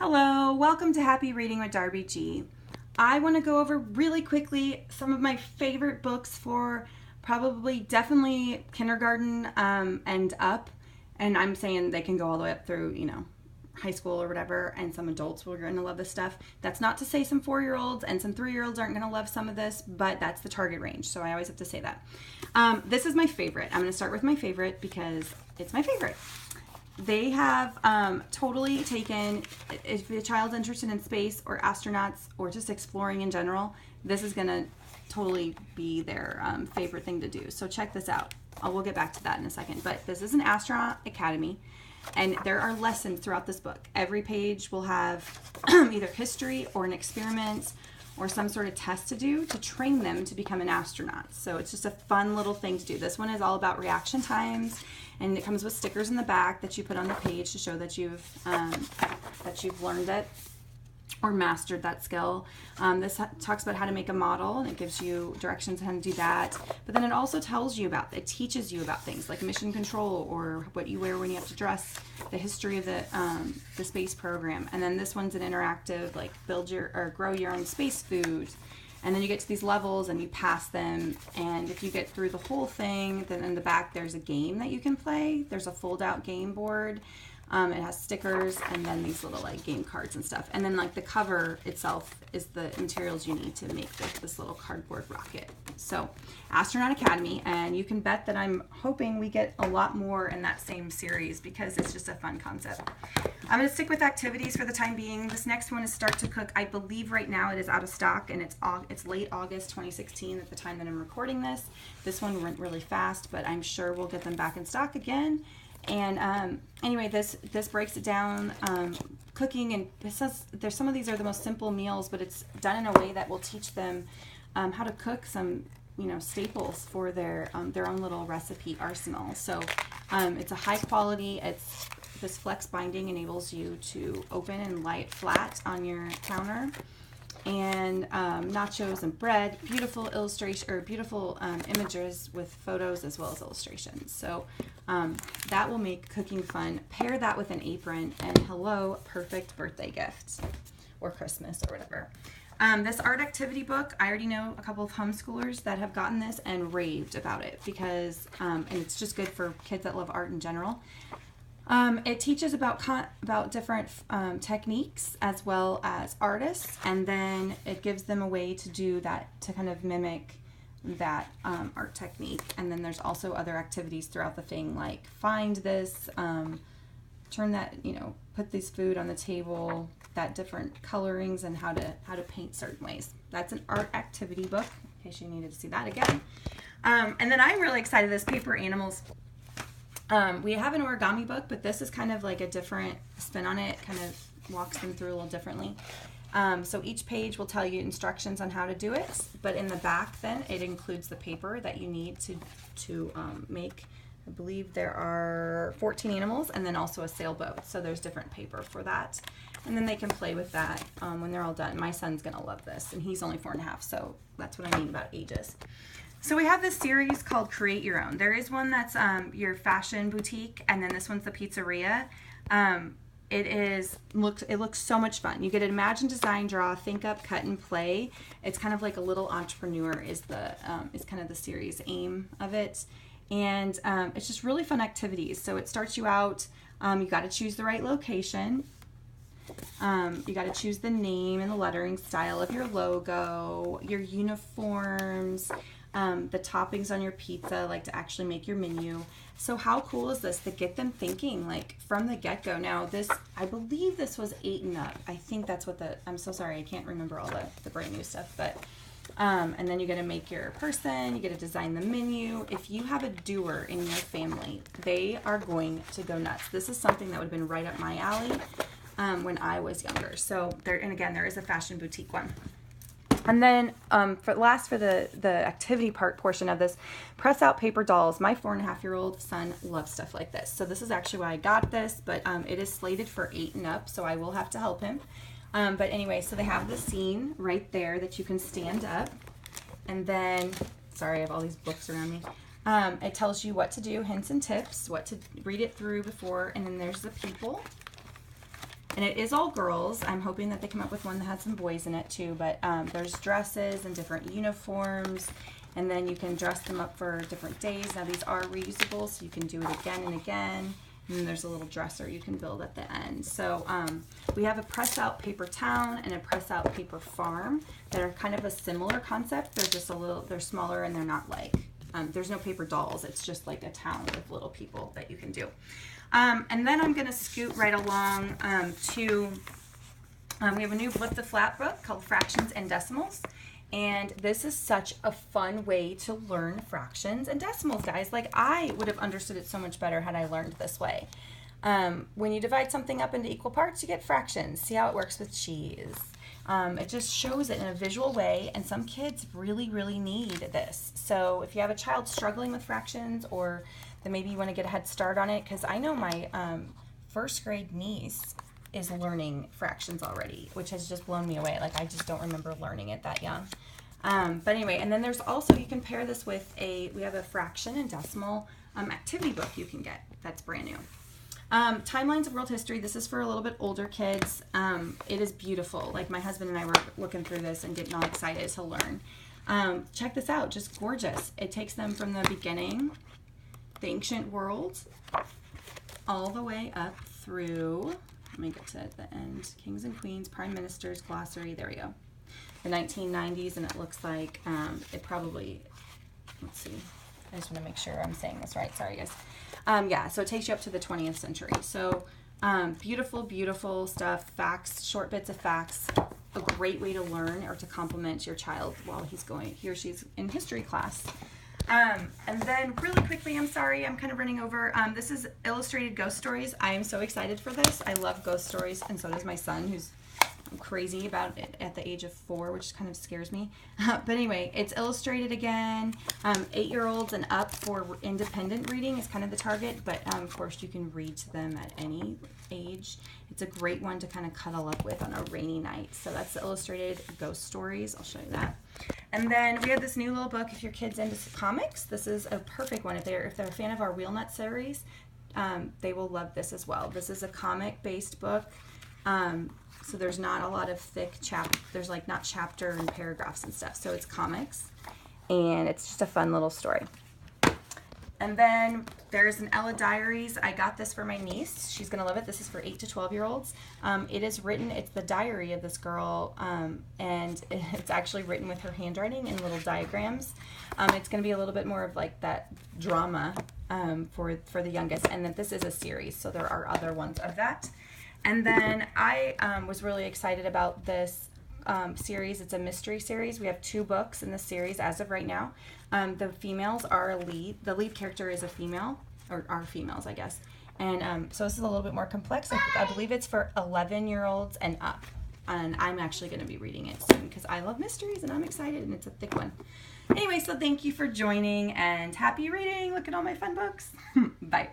Hello, welcome to Happy Reading with Darby G. I want to go over really quickly some of my favorite books for definitely kindergarten and up. And I'm saying they can go all the way up through, high school or whatever, and some adults will going to love this stuff. That's not to say some 4-year-olds and some 3-year-olds aren't going to love some of this, but that's the target range, so I always have to say that. This is my favorite. I'm going to start with my favorite because it's my favorite. They have totally taken, if a child's interested in space or astronauts or just exploring in general, this is going to totally be their favorite thing to do. So check this out. We'll get back to that in a second. But this is an Astronaut Academy, and there are lessons throughout this book. Every page will have either history or an experiment or some sort of test to do to train them to become an astronaut. So it's just a fun little thing to do. This one is all about reaction times, and it comes with stickers in the back that you put on the page to show that you've learned it or mastered that skill. This talks about how to make a model, and it gives you directions on how to do that. But then it also tells you it teaches you about things like mission control or what you wear when you have to dress, the history of the space program. And then this one's an interactive, like grow your own space food. And then you get to these levels and you pass them. And if you get through the whole thing, then in the back there's a game that you can play. There's a fold-out game board. It has stickers and then these little game cards and stuff. And then the cover itself is the materials you need to make this little cardboard rocket. So Astronaut Academy, and you can bet that I'm hoping we get a lot more in that same series because it's just a fun concept. I'm going to stick with activities for the time being. This next one is Start to Cook. I believe right now it is out of stock, and it's late August 2016 at the time that I'm recording this. This one went really fast, but I'm sure we'll get them back in stock again. And anyway, this breaks it down, cooking, and it says some of these are the most simple meals, but it's done in a way that will teach them how to cook some staples for their own little recipe arsenal. So it's a high quality. This flex binding enables you to open and lie it flat on your counter. And nachos and bread, beautiful illustration or beautiful images with photos as well as illustrations. So that will make cooking fun. Pair that with an apron, and hello, perfect birthday gift or Christmas or whatever. This art activity book, I already know a couple of homeschoolers that have gotten this and raved about it because, and it's just good for kids that love art in general. It teaches about different techniques as well as artists, and then it gives them a way to do that, to kind of mimic that art technique. And then there's also other activities throughout the thing, like find this, turn that, put this food on the table, that different colorings, and how to paint certain ways. That's an art activity book, in case you needed to see that again. And then I'm really excited, this Paper Animals. We have an origami book, but this is kind of like a different spin on it, kind of walks them through a little differently. So each page will tell you instructions on how to do it, but in the back then it includes the paper that you need to make. I believe there are 14 animals and then also a sailboat, so there's different paper for that. And then they can play with that when they're all done. My son's going to love this, and he's only 4.5, so that's what I mean about ages. So we have this series called Create Your Own. There is one that's your fashion boutique, and then this one's the pizzeria. It looks so much fun. You get to imagine, design, draw, think up, cut, and play. It's kind of like a little entrepreneur is kind of the series aim of it. And it's just really fun activities. So it starts you out, you got to choose the right location. You got to choose the name and the lettering style of your logo, your uniforms, the toppings on your pizza, like to actually make your menu. So how cool is this to get them thinking from the get-go? Now I believe this was 8 and up. I think that's what I'm so sorry, I can't remember all the brand new stuff, but and then you get to make your person, you get to design the menu. If you have a doer in your family, they are going to go nuts. This is something that would have been right up my alley when I was younger. So there is a fashion boutique one. And then for the activity portion of this, press out paper dolls. My 4.5-year-old son loves stuff like this. So this is actually why I got this, but it is slated for 8 and up, so I will have to help him. But anyway, so they have the scene right there that you can stand up. And then, sorry, I have all these books around me. It tells you what to do, hints and tips, what to read it through before, and then there's the people. And it is all girls. I'm hoping that they come up with one that has some boys in it too, but there's dresses and different uniforms, and then you can dress them up for different days. Now these are reusable, so you can do it again and again. And then there's a little dresser you can build at the end. So we have a press out paper town and a press out paper farm that are kind of a similar concept. They're just they're smaller, and they're not like, there's no paper dolls. It's just like a town with little people that you can do. And then I'm going to scoot right along to, we have a new Flip the Flat book called Fractions and Decimals. And this is such a fun way to learn fractions and decimals, guys. Like, I would have understood it so much better had I learned this way. When you divide something up into equal parts, you get fractions. See how it works with cheese. It just shows it in a visual way, and some kids really, really need this. So if you have a child struggling with fractions, or then maybe you want to get a head start on it, because I know my first grade niece is learning fractions already, which has just blown me away. Like, I just don't remember learning it that young. But anyway, and then there's also, you can pair this with we have a fraction and decimal activity book you can get. That's brand new. Timelines of World History. This is for a little bit older kids. It is beautiful. Like, my husband and I were looking through this and getting all excited to learn. Check this out. Just gorgeous. It takes them from the beginning, the ancient world, all the way up through, let me get to the end, kings and queens, prime ministers, glossary, there we go. The 1990s, and it looks like it probably, let's see, I just want to make sure I'm saying this right. Sorry, guys. Yeah, so it takes you up to the 20th century. So beautiful, beautiful stuff. Facts, short bits of facts. A great way to learn or to complement your child while he or she's in history class. And then really quickly, I'm sorry, I'm kind of running over. This is illustrated ghost stories. I am so excited for this. I love ghost stories, and so does my son, who's crazy about it at the age of 4, which kind of scares me. But anyway, it's illustrated again. 8-year-olds and up for independent reading is kind of the target, but of course you can read to them at any age. It's a great one to kind of cuddle up with on a rainy night. So that's the illustrated ghost stories. I'll show you that. And then we have this new little book if your kid's into comics. This is a perfect one. If they're a fan of our Wheelnut series, they will love this as well. This is a comic-based book. So there's not a lot of thick there's like not chapter and paragraphs and stuff. So it's comics, and it's just a fun little story. And then there's an Ella Diaries. I got this for my niece. She's gonna love it. This is for 8 to 12-year-olds. It is written, it's the diary of this girl, and it's actually written with her handwriting and little diagrams. It's gonna be a little bit more of like that drama for the youngest, and then this is a series, so there are other ones of that. And then I was really excited about this series. It's a mystery series. We have 2 books in the series as of right now. The females are the lead character is a female, or are females, I guess. And so this is a little bit more complex. I believe it's for 11-year-olds and up. And I'm actually going to be reading it soon because I love mysteries and I'm excited, and it's a thick one. Anyway, so thank you for joining, and happy reading. Look at all my fun books. Bye.